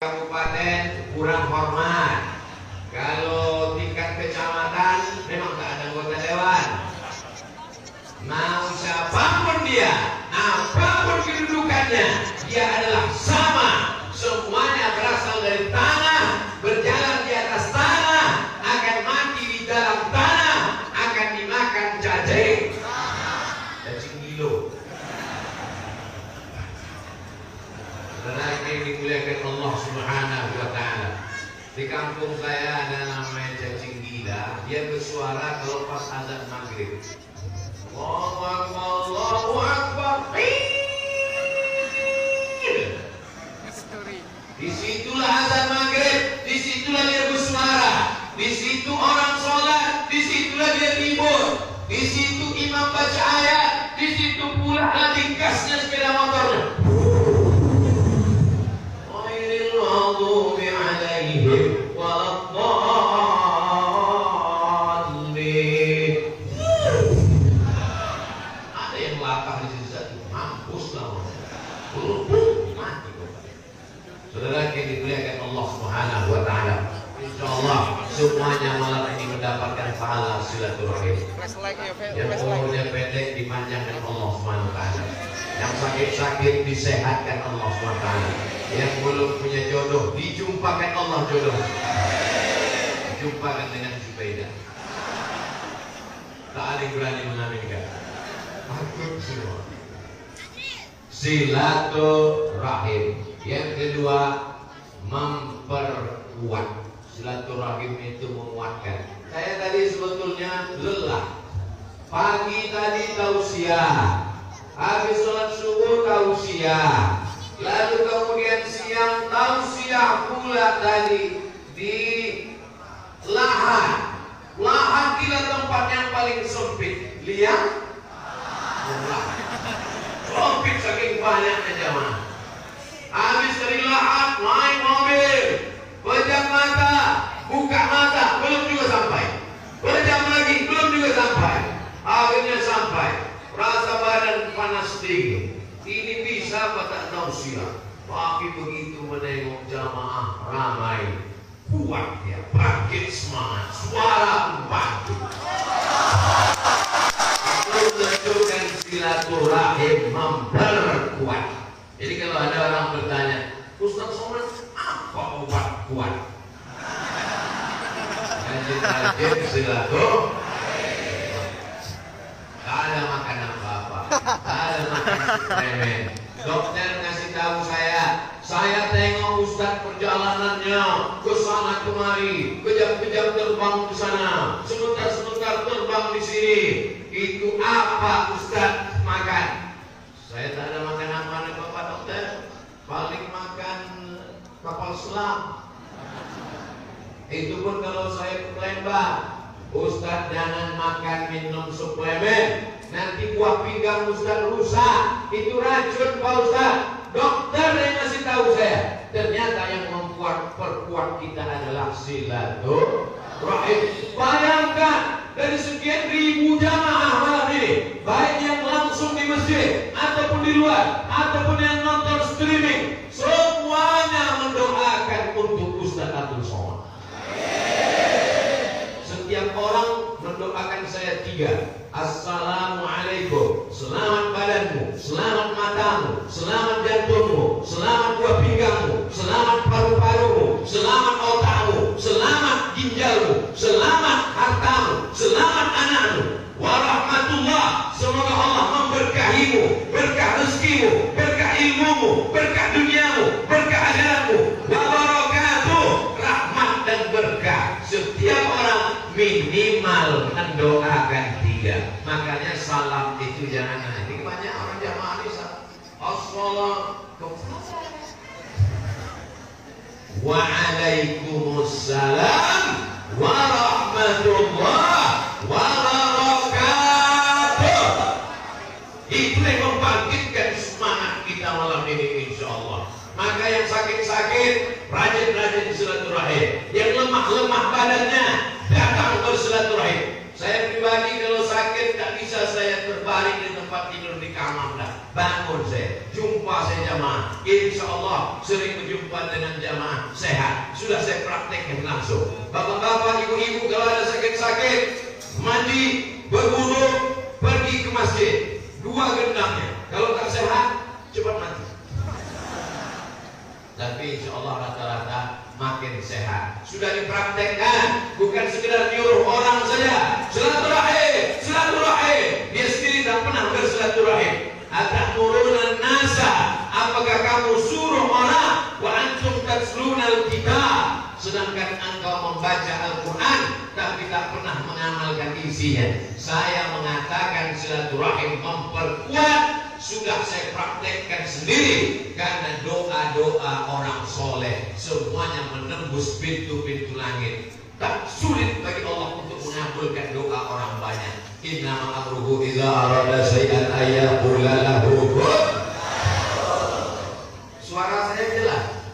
Kabupaten kurang hormat. Kalau tingkat kecamatan memang tak ada anggota dewan. Mau siapapun dia, apapun kedudukannya, dia adalah sama. Semuanya berasal dari tanah, berjalan di atas tanah, akan mati di dalam tanah, akan dimakan cacing gilo. Saudara yang dimuliakan Allah Subhanahu wa Ta'ala, di kampung saya ada namanya cacing gila. Dia bersuara kalau pas azan maghrib. Allahu Akbar, Allahu Akbar. Disitulah azan maghrib, disitulah dia bersuara, disitu orang sholat, disitulah dia libur, disitu imam baca ayat, disitu pula lagi gasnya sepeda motornya. Ada yang latah di sini, mampus lah. Mati. Saudara yang dimuliakan Allah Subhanahu wa Ta'ala, insyaallah semuanya malam ini mendapatkan pahala silaturahim. Yang umurnya pendek dipanjangkan Allah Subhanahu wa Ta'ala, yang sakit-sakit disehatkan Allah Subhanahu wa Ta'ala, yang belum punya jodoh dijumpakan Allah jodoh, dijumpakan dengan Zubaidah. Tak ada yang berani mengaminkan. Takut semua. Silaturahim. Yang kedua, memperkuat. Silaturahim itu menguatkan. Saya tadi sebetulnya lelah. Pagi tadi tausiah, habis sholat subuh tausiah, lalu kemudian siang tausiah pula tadi di lahan. Lahan kita tempat yang paling sempit. Lihat, sempit saking banyaknya jamaah. Habis dari lahan, naik mobil, pejam mata, buka mata, belum juga sampai. Pejam lagi, belum juga sampai. Akhirnya sampai. Rasa badan panas dingin. Ini bisa batak tausiah. Tapi begitu menengok jamaah ramai, kuat dia, bangkit semangat, suara membantu. Itu menunjukkan silaturahim memperkuat. Jadi kalau ada orang bertanya, Ustaz Somad, apa obat kuat? Rajin-rajin silaturahim. Tak ada makan apa-apa, tak ada makan suplemen. Dokter ngasih tahu saya tengok Ustaz perjalanannya ke sana kemari, kejam-kejam terbang ke sana, sebentar-sebentar terbang di sini. Itu apa Ustaz makan? Saya tak ada makan apa-apa dokter, paling makan kapal selam. Itu pun kalau saya ke Palembang. Ustaz jangan makan minum suplemen, nanti buah pinggang Ustaz rusak, itu racun Pak Ustaz. Dokter yang ngasih tahu saya. Ternyata yang perkuat kita adalah silaturahim. Bayangkan dari sekian ribu jamaah malam ini, baik yang langsung di masjid ataupun di luar ataupun yang nonton streaming, semuanya mendoakan untuk Ustaz Abdul Somad. Setiap orang mendoakan saya 3. Assalamualaikum, selamat badanmu, selamat matamu, selamat jantungmu, selamat buah pinggangmu, selamat paru-parumu, selamat otakmu, selamat ginjalmu, selamat hartamu, selamat anakmu. Warahmatullah, semoga Allah memberkahimu, berkah rezekimu, berkah ilmumu, berkah duniamu, berkah akhiratmu. Wabarakatuh, rahmat dan berkah. Setiap orang minimal mendoakan 3. Makanya salam itu jangan nanti. Banyak orang jamaah ini salam. Assalamualaikum. Waalaikumsalam warahmatullahi wabarakatuh. Itu yang membangkitkan semangat kita malam ini insyaallah. Maka yang sakit-sakit rajin-rajin silaturahim. Yang lemah-lemah badannya datang bersilaturahim. Saya pribadi kalau sakit tak bisa saya terbaring di tempat tidur di kamar dah. Bangun saya, jumpa saya jamaah. Insya Allah sering berjumpa berjumpa dengan jamaah sehat. Sudah saya praktekkan langsung. Bapak-bapak, ibu-ibu kalau ada sakit-sakit, mandi, berwudu, pergi ke masjid. 2 gendangnya. Kalau tak sehat, cepat mati. Tapi insya Allah rata-rata makin sehat. Sudah dipraktekkan, bukan sekedar nyuruh orang saja. Silaturahim, silaturahim. Dia sendiri tak pernah bersilaturahim. Atamuruna nasa, apakah kamu suruh orang wa antum tatlunal kitab, sedangkan engkau membaca Al-Quran tapi tak pernah mengamalkan isinya. Saya mengatakan silaturahim memperkuat, sudah saya praktekkan sendiri, karena doa-doa orang soleh semuanya menembus pintu-pintu langit. Tak sulit bagi Allah untuk mengabulkan doa orang banyak. Innama amruhu idza arada syai'an ayyaqula lahu kun. Suara saya jelas?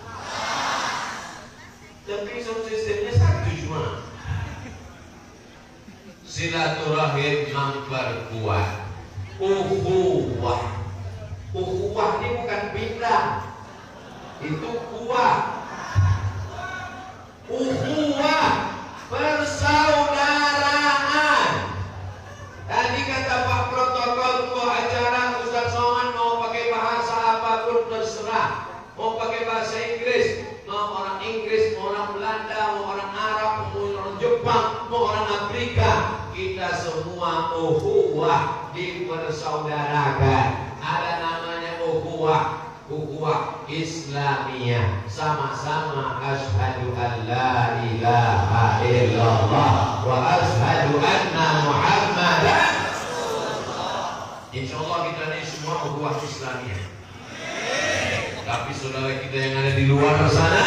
Tapi sound sistemnya satu cuma. Silaturahim memperkuat. Ukhuwah. Ukhuwah ini bukan bintang. Itu kuah. Ukhuwah, persaudaraan. Tadi kata Pak Protokol ketua acara, Ustaz Somad mau pakai bahasa apapun terserah. Mau pakai bahasa Inggris, mau orang Inggris, mau orang Belanda, mau orang Arab, mau orang Jepang, mau orang Afrika. Kita semua ukhuwah, dipersaudarakan. Ada namanya ukhuwah, ukhuwah Islamiyah. Sama-sama asyhadu an la ilaha illallah wa asyhadu anna Muhammadan. Insyaallah kita ini semua ukhuwah Islamiyah. Tapi saudara kita yang ada di luar sana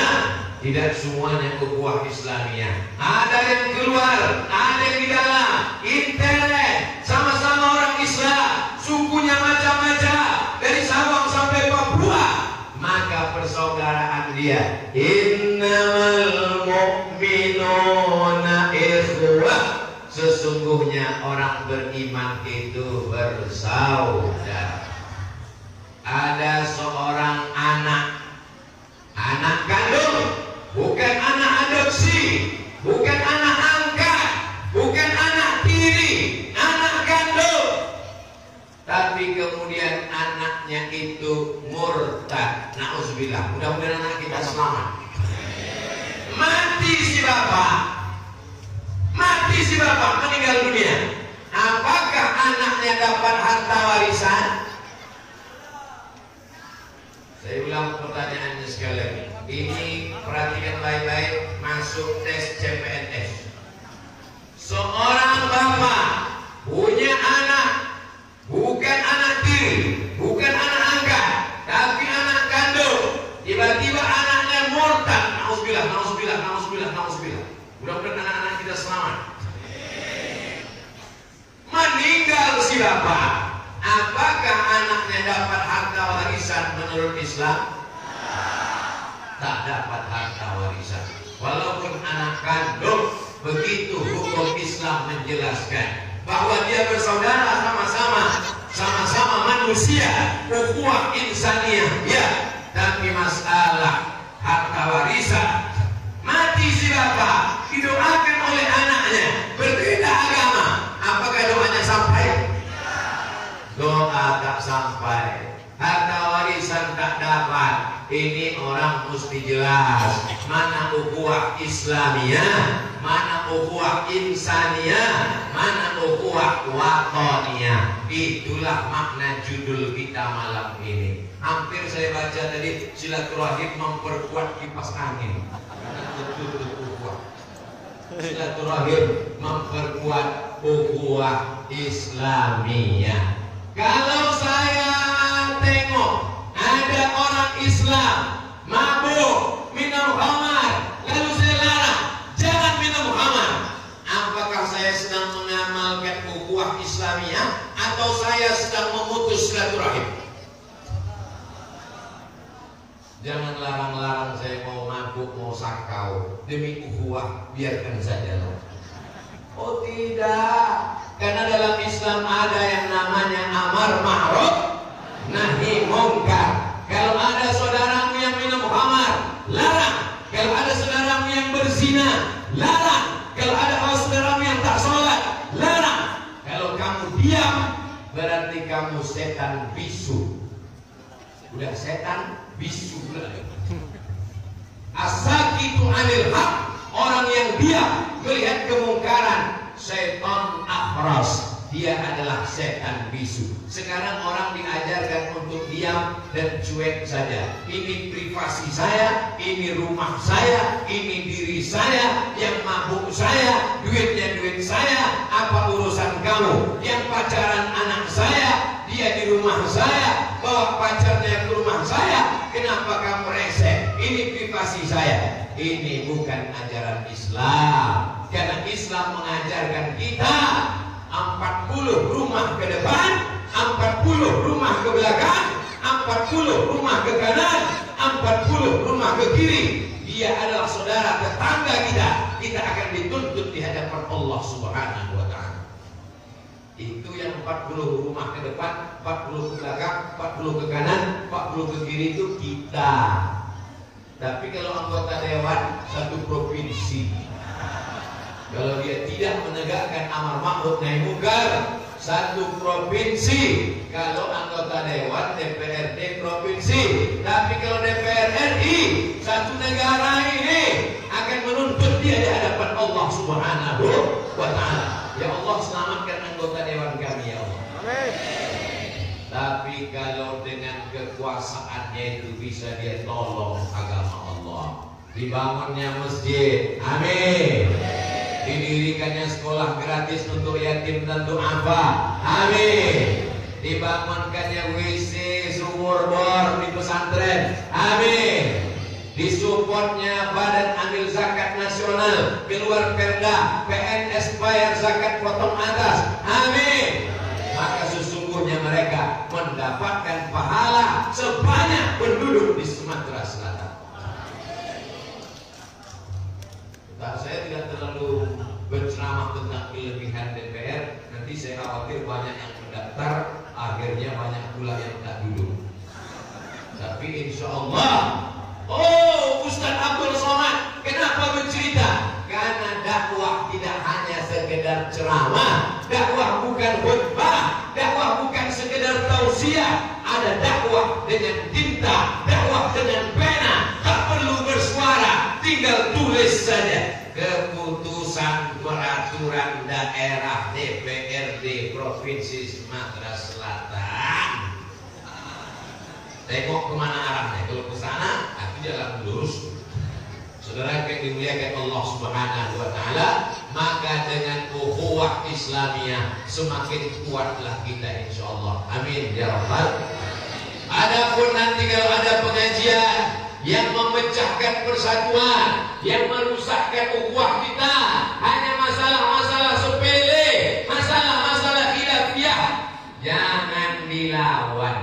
tidak semuanya ukhuwah Islamiyah. Ada yang keluar, ada yang di dalam. Internet, sama-sama orang Islam, sukunya macam-macam, dari Sabang sampai Papua. Maka persaudaraan dia. Innamal mu'minuna ikhwah. Sesungguhnya orang beriman itu bersaudara. Ada seorang anak kandung, bukan anak adopsi, bukan anak angkat, bukan anak tiri, anak kandung. Tapi kemudian anaknya itu murtad. Na'udzubillah. Mudah-mudahan anak kita selamat. Mati si bapak, meninggal dunia. Apakah anaknya dapat harta warisan? Saya ulang pertanyaannya sekali lagi. Ini perhatikan baik-baik, masuk tes CPNS. Seorang bapak punya anak, bukan anak tiri, bukan anak angkat, tapi anak kandung. Tiba-tiba anaknya murtad. Na'udzubillah, na'udzubillah, na'udzubillah, na'udzubillah. Mudah-mudahan anak-anak kita selamat. Meninggal si bapak. Apakah anaknya dapat harta warisan menurut Islam? Tak dapat harta warisan. Walaupun anak kandung, begitu hukum Islam menjelaskan bahwa dia bersaudara, sama-sama manusia, ukhuwah insaniyah, ya. Tapi masalah harta warisan, mati si bapak, didoakan oleh anaknya, berbeda agama. Apakah doanya sampai? Doa tak sampai, harta warisan tak dapat. Ini orang mesti jelas mana ukhuwah Islamiyah, mana ukhuwah insaniyah, mana ukhuwah wataniyah. Itulah makna judul kita malam ini. Hampir saya baca tadi, silaturahim memperkuat kipas angin. Betul-betul ukhuwah. Silaturahim memperkuat ukhuwah Islamiyah. Kalau saya tengok ada orang Islam mabuk, minum khamar, lalu saya larang, jangan minum khamar. Apakah saya sedang mengamalkan ukhuwah Islamiyah atau saya sedang memutus silaturahim? Jangan larang-larang saya mau mabuk, mau sakau. Demi ukhuwah, biarkan saja. Oh tidak. Karena dalam Islam ada yang namanya amar ma'ruf nahi mungkar. Kalau ada saudaramu yang minum khamar, Kalau ada saudaramu yang berzina, larang. Kalau ada saudaramu yang tak sholat, larang. Kalau kamu diam, berarti kamu setan bisu. Udah setan bisu. As-sakitu 'anil haq, orang yang diam melihat kemungkaran, setan akhras. Dia adalah setan bisu. Sekarang orang diajarkan untuk diam dan cuek saja. Ini privasi saya, ini rumah saya, ini diri saya, yang mabuk saya, duitnya duit saya, apa urusan kamu? Yang pacaran anak saya, dia di rumah saya, bawa pacarnya ke rumah saya, kenapa kamu reseh? Ini privasi saya. Ini bukan ajaran Islam. Karena Islam mengajarkan kita 40 rumah ke depan, 40 rumah ke belakang, 40 rumah ke kanan, 40 rumah ke kiri. Dia adalah saudara tetangga kita. Kita akan dituntut di hadapan Allah Subhanahu wa ta'ala. Itu yang 40 rumah ke depan, 40 ke belakang, 40 ke kanan, 40 ke kiri itu kita. Tapi kalau anggota dewan satu provinsi, kalau dia tidak menegakkan amar ma'ruf nahi munkar, satu provinsi. Kalau anggota dewan DPRD provinsi. Tapi kalau DPR RI, satu negara ini akan menuntut dia di hadapan Allah Subhanahu wa ta'ala. Ya Allah, selamatkan anggota dewan kami, ya Allah. Amin. Tapi kalau dengan kekuasaannya itu bisa dia tolong agama Allah, dibangunnya masjid, amin. Didirikannya sekolah gratis untuk yatim dan du'afa, amin. Dibangunkannya WC sumur bor di pesantren, amin. Disupportnya Badan Amil Zakat Nasional, keluar perda PNS bayar zakat potong atas, amin. Maka sesungguhnya mereka mendapatkan pahala sebanyak penduduk di Sumatera Selatan. Saya tidak terlalu berceramah tentang kelebihan DPR. Nanti saya khawatir banyak yang mendaftar, akhirnya banyak pula yang tak duduk. Tapi insya Allah, oh Ustaz Abdul Somad, kenapa bercerita? Karena dakwah tidak hanya sekedar ceramah, dakwah bukan khutbah, dakwah bukan sekedar tausiah. Ada dakwah dengan tinta, dakwah dengan pena, tak perlu bersuara, tinggal tulis saja. Keputusan peraturan daerah DPRD Provinsi Sumatera Selatan. Tengok kemana arahnya. Kalau ke sana, aku jalan lurus. Saudara yang dimuliakan Allah Subhanahu wa ta'ala, maka dengan ukhuwah Islamiyah semakin kuatlah kita insyaallah. Amin ya rabbal. Adapun nanti kalau ada pengajian yang memecahkan persatuan, yang merusakkan ukhuwah kita, hanya masalah-masalah sepele, masalah-masalah khilafiyah, jangan dilawan.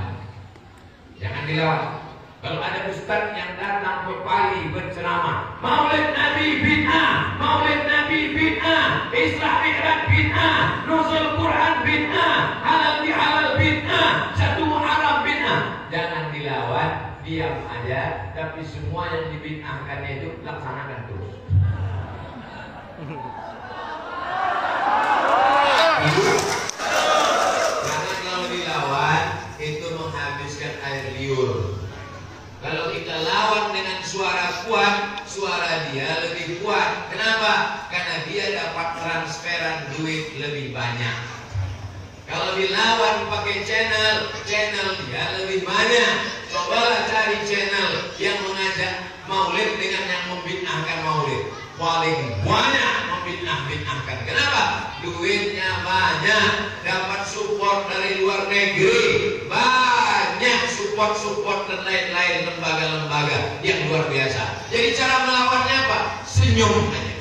Jangan dilawan. Kalau ada ustaz yang datang ke Bali berceramah, Maulid Nabi bid'ah, Maulid Nabi bid'ah, Isra Mi'raj bid'ah, Nuzul Quran bid'ah, halal bihalal bid'ah, satu Muharram bid'ah, jangan dilawan, diam aja. Tapi semua yang dibid'ahkan itu laksanakan terus. Karena kalau dilawan itu menghabiskan air liur. Kalau kita lawan dengan suara kuat, suara dia lebih kuat. Kenapa? Karena dia dapat transferan duit lebih banyak. Kalau dilawan pakai channel dia lebih banyak. Cobalah cari channel yang mengajak maulid dengan yang membid'ahkan maulid. Paling banyak membid'ahkan. Kenapa? Duitnya banyak, dapat support dari luar negeri, banyak support dan lain-lain lembaga-lembaga yang luar biasa. Jadi cara melawannya apa? Senyum aja.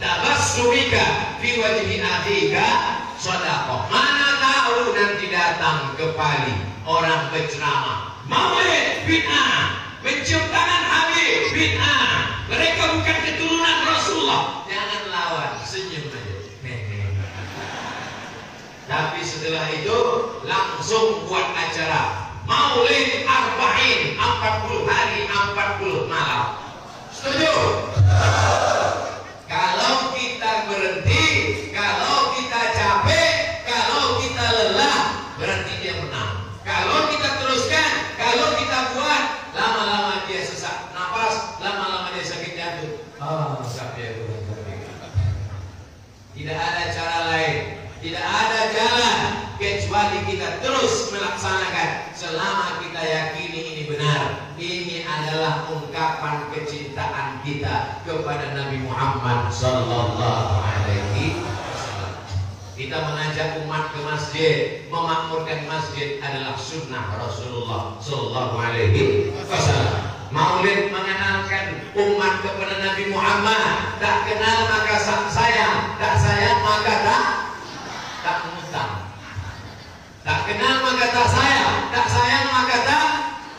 Tabassumika fi wajhi akhika shadaqah. Mana tahu nanti datang ke Bali orang berceramah, maulid bid'ah, mencium tangan Habib bid'ah, mereka bukan keturunan Rasulullah. Jangan lawan, senyum aja. Tapi setelah itu langsung buat acara Maulid Arba'in, 40 hari 40 malam. Setelah ungkapan kecintaan kita kepada Nabi Muhammad sallallahu alaihi wasallam. Kita mengajak umat ke masjid, memakmurkan masjid adalah sunnah Rasulullah sallallahu alaihi wasallam. Maulid mengenalkan umat kepada Nabi Muhammad. Tak kenal maka sayang, tak sayang maka tak ngutang. Tak kenal maka tak sayang maka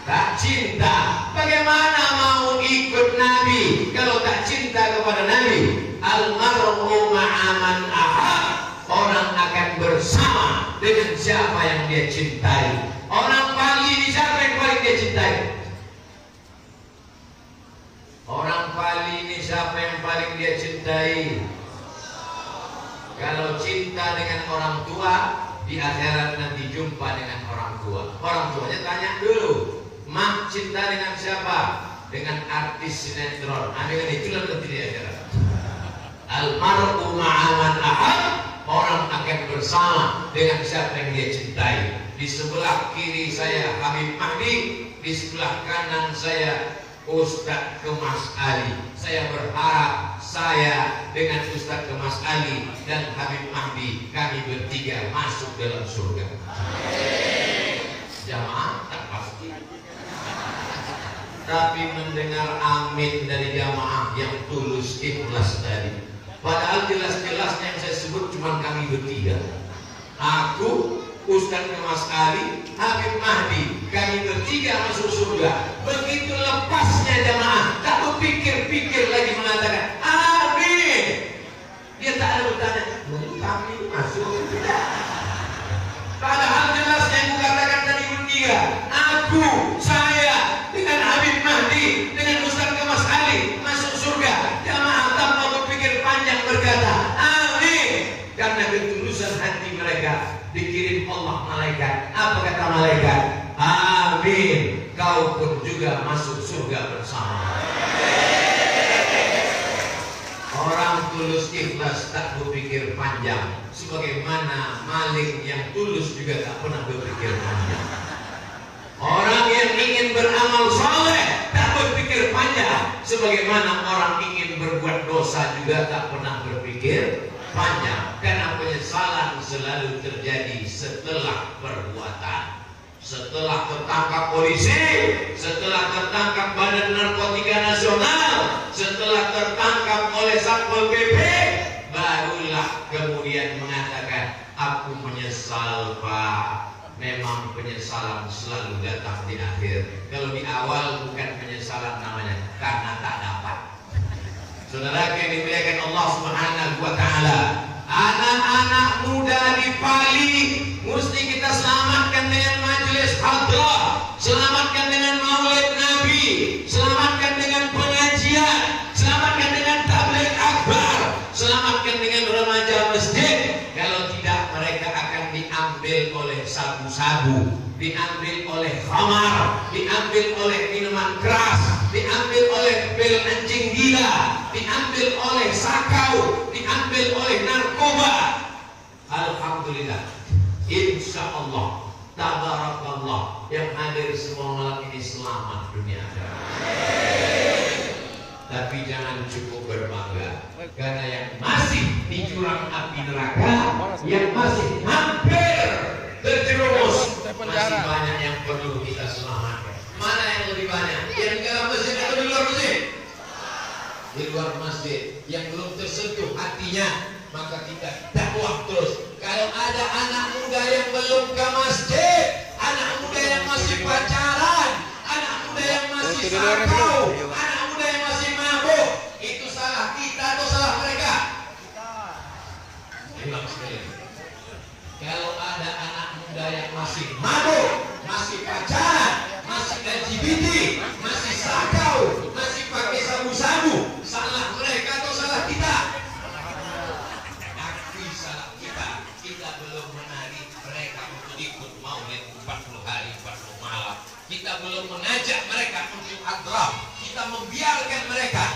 tak cinta. Bagaimana mau ikut Nabi kalau tak cinta kepada Nabi? Almar'u ma'a man ahab. Orang akan bersama dengan siapa yang dia cintai. Orang paling ini siapa yang paling dia cintai? Orang paling ini siapa yang paling dia cintai? Kalau cinta dengan orang tua, di akhirat nanti jumpa dengan orang tua. Orang tuanya tanya dulu, mak cinta dengan siapa? Dengan artis sinetron. Dengan itulah nanti di akhirat. Almar'u ma'a man ahab. Orang akan bersama dengan siapa yang dia cintai. Di sebelah kiri saya Habib Mahdi, di sebelah kanan saya Ustadz Kemas Ali. Saya berharap saya dengan Ustadz Kemas Ali dan Habib Mahdi, kami bertiga masuk dalam surga. Jamaah tak pasti, tapi mendengar amin dari jamaah yang tulus ikhlas tadi. Padahal jelas-jelas yang saya sebut cuma kami bertiga. Aku, Ustadz Kemas Ali, Habib Mahdi, kami bertiga masuk surga. Begitu lepasnya jamaah, tak berpikir-pikir lagi mengatakan amin. Dia tak ada bertanya, kami masuk tidak. Padahal jelas yang kukatakan tadi bertiga, aku, saya, dengan Habib Mahdi, dengan Ustadz Kemas Ali masuk surga. Jamaah tanpa berpikir panjang berkata amin, karena ketulusan hati mereka. Dikirim Allah malaikat. Apa kata malaikat? Amin. Kau pun juga masuk surga bersama. Orang tulus ikhlas tak berpikir panjang. Sebagaimana maling yang tulus juga tak pernah berpikir panjang. Orang yang ingin beramal saleh tak berpikir panjang. Sebagaimana orang ingin berbuat dosa juga tak pernah berpikir panjang. Karena penyesalan selalu terjadi setelah perbuatan. Setelah tertangkap polisi, setelah tertangkap Badan Narkotika Nasional, setelah tertangkap oleh Satpol PP, barulah kemudian mengatakan, aku menyesal Pak. Memang penyesalan selalu datang di akhir. Kalau di awal bukan penyesalan namanya, karena tak dapat. Saudara yang dimuliakan Allah Subhanahu wa taala, anak-anak muda di Bali mesti kita selamatkan dengan majelis hadrah, selamatkan dengan maulid Nabi, selamatkan dengan pengajian, selamatkan dengan tabligh akbar, selamatkan dengan remaja masjid. Kalau tidak mereka akan diambil oleh sabu-sabu, diambil oleh khamar, diambil oleh minuman keras, diambil oleh pil anjing gila, diambil oleh sakau, diambil oleh narkoba. Alhamdulillah, insya Allah, tabarakallah, yang hadir semua malam ini selamat dunia akhirat. Tapi jangan cukup berbangga, karena yang masih di jurang api neraka, yang masih hampir terjerumus, masih banyak yang perlu kita selamatkan. Mana yang lebih banyak? Yang di dalam masjid atau di luar masjid? Di luar masjid. Yang belum tersentuh hatinya, maka kita dakwah terus. Kalau ada anak muda yang belum ke masjid, anak muda yang masih pacaran, anak muda yang masih sakau, anak muda yang masih mabuk, itu salah kita atau salah mereka? Memang sekali. Kalau ada anak muda yang masih mabuk, masih pacaran, masih LGBT, masih sakau, masih pakai sabu-sabu, salah mereka atau salah kita? Akui salah kita. Kita belum menarik mereka untuk ikut maulid 40 hari 40 malam. Kita belum mengajak mereka untuk hadrah. Kita membiarkan mereka.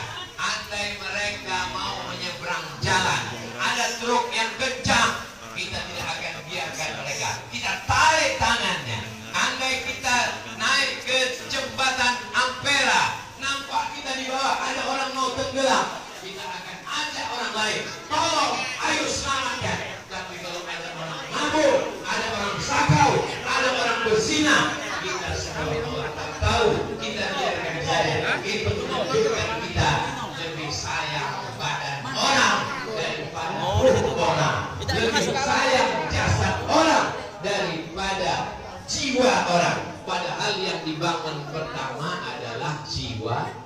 Andai mereka mau menyeberang jalan, ada truk yang kencang, kita tidak akan biarkan mereka. Kita tarik tangannya. Andai kita naik ke jembatan Ampera, nampak kita di bawah ada orang mau tenggelam, kita akan ajak orang lain, tolong, ayo selamatkan. Tapi kalau ada orang mabuk, ada orang sakau, ada orang berzina, kita seolah-olah tak tahu, kita biarkan saja. Itu menunjukkan kita lebih sayang badan orang daripada ruh orang, lebih sayang jasad orang daripada jiwa orang. Padahal yang dibangun pertama adalah jiwa.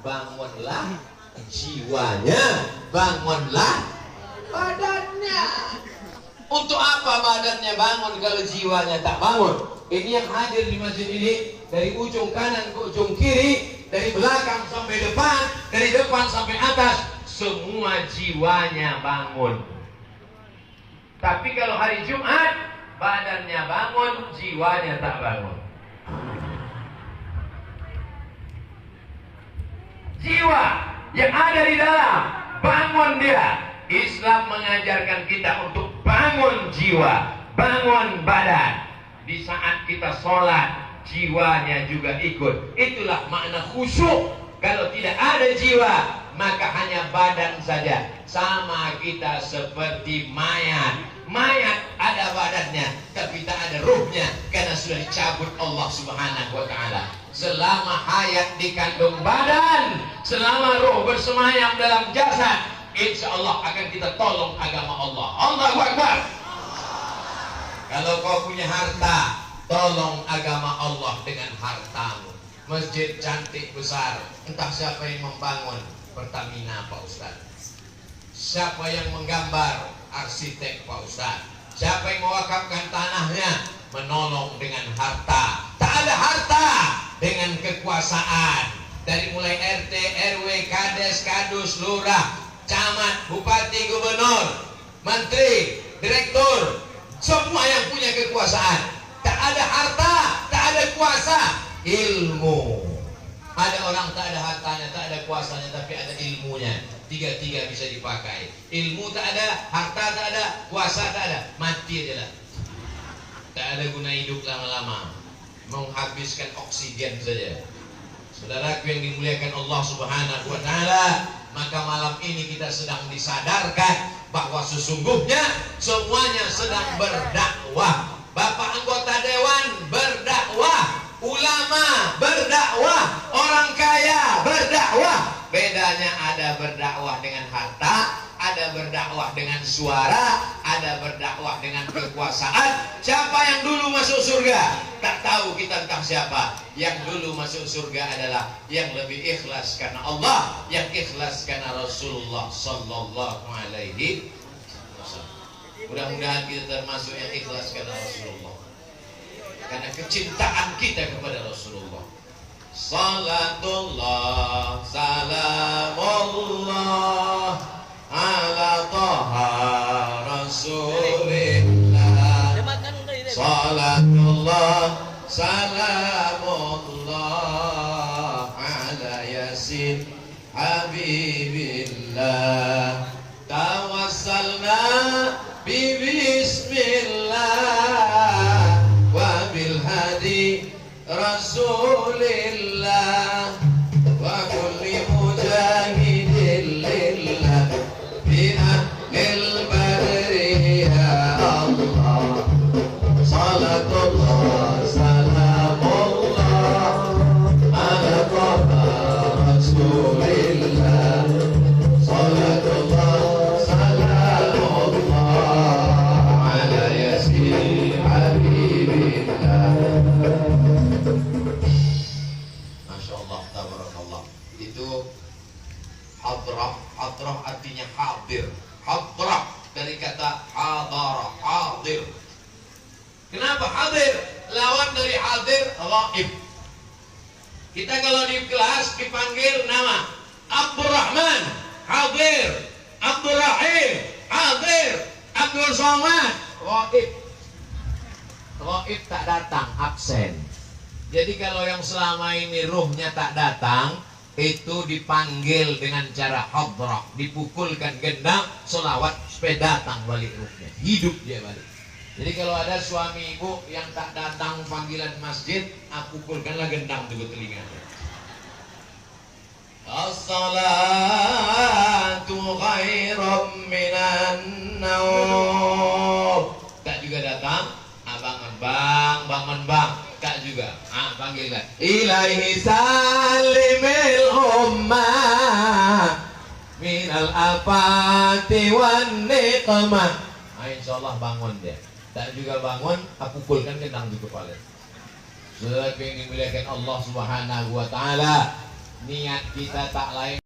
Bangunlah jiwanya, bangunlah badannya. Untuk apa badannya bangun kalau jiwanya tak bangun? Ini yang hadir di masjid ini, dari ujung kanan ke ujung kiri, dari belakang sampai depan, dari depan sampai atas, semua jiwanya bangun. Tapi kalau hari Jumat, badannya bangun, jiwanya tak bangun. Jiwa yang ada di dalam, bangun dia. Islam mengajarkan kita untuk bangun jiwa, bangun badan. Di saat kita sholat, jiwanya juga ikut. Itulah makna khusyuk. Kalau tidak ada jiwa, maka hanya badan saja. Sama kita seperti mayat. Mayat ada badannya, tapi tak ada ruhnya, karena sudah dicabut Allah Subhanahu wa ta'ala. Selama hayat dikandung badan, selama roh bersemayam dalam jasad, insya Allah akan kita tolong agama Allah. Allahu Akbar. Kalau kau punya harta, tolong agama Allah dengan hartamu. Masjid cantik besar, entah siapa yang membangun, Pertamina Pak Ustaz. Siapa yang menggambar, arsitek Pak Ustaz. Siapa yang mewakafkan tanahnya, menolong dengan harta. Tak ada harta dengan kekuasaan. Dari mulai RT, RW, Kades, Kadus, Lurah, Camat, Bupati, Gubernur, Menteri, Direktur, semua yang punya kekuasaan. Tak ada harta, tak ada kuasa. Ilmu. Ada orang tak ada hartanya, tak ada kuasanya, tapi ada ilmunya. Tiga-tiga bisa dipakai. Ilmu tak ada, harta tak ada, kuasa tak ada, mati aja lah. Tak ada guna hidup lama-lama, menghabiskan oksigen saja. Saudaraku yang dimuliakan Allah Subhanahu wa ta'ala, maka malam ini kita sedang disadarkan bahwa sesungguhnya semuanya sedang berdakwah. Bapak anggota dewan berdakwah, ulama berdakwah, orang kaya berdakwah. Bedanya ada berdakwah dengan harta, ada berdakwah dengan suara, ada berdakwah dengan kekuasaan. Siapa yang dulu masuk surga? Tak tahu kita entah siapa. Yang dulu masuk surga adalah yang lebih ikhlas karena Allah, yang ikhlas karena Rasulullah Sallallahu Alaihi Wasallam. Mudah-mudahan kita termasuk yang ikhlas karena Rasulullah, karena kecintaan kita kepada Rasulullah. Salatullah, salamullah ala Taha Rasulillah. Salatullah, salamullah ala Yasin Habibillah. Tawassalna bi bismillah wa bil hadi Rasulillah wa kulli mujahidin lillah bi ahlil barri ya Allah. Salatullah, salamullah ala Taha Rasulillah. Salatullah, salamullah ala Yasin Habibillah. Masya Allah, tabarakallah. Itu hadrah. Hadrah artinya hadir. Hadrah dari kata hadara, hadir. Kenapa hadir? Lawan dari hadir, ghaib. Kita kalau di kelas dipanggil nama Abdurrahman, hadir. Abdurrahim, hadir. Abdul Somad, ghaib. Ghaib tak datang, absen. Jadi kalau yang selama ini ruhnya tak datang, itu dipanggil dengan cara hadrah, dipukulkan gendang, selawat supaya datang balik ruhnya, hidup dia balik. Jadi kalau ada suami ibu yang tak datang panggilan masjid, pukulkanlah gendang di telinganya. as-salatu khairum minan naum. Tak juga datang, bangun bang, tak juga. Panggil lah. Ilahi salimil ummah minal afati wan niqmah. Insyaallah bangun dia. Tak juga bangun, aku pukulkan kendang di kepala. Sebab yang dimuliakan Allah Subhanahu wa taala, niat kita tak lain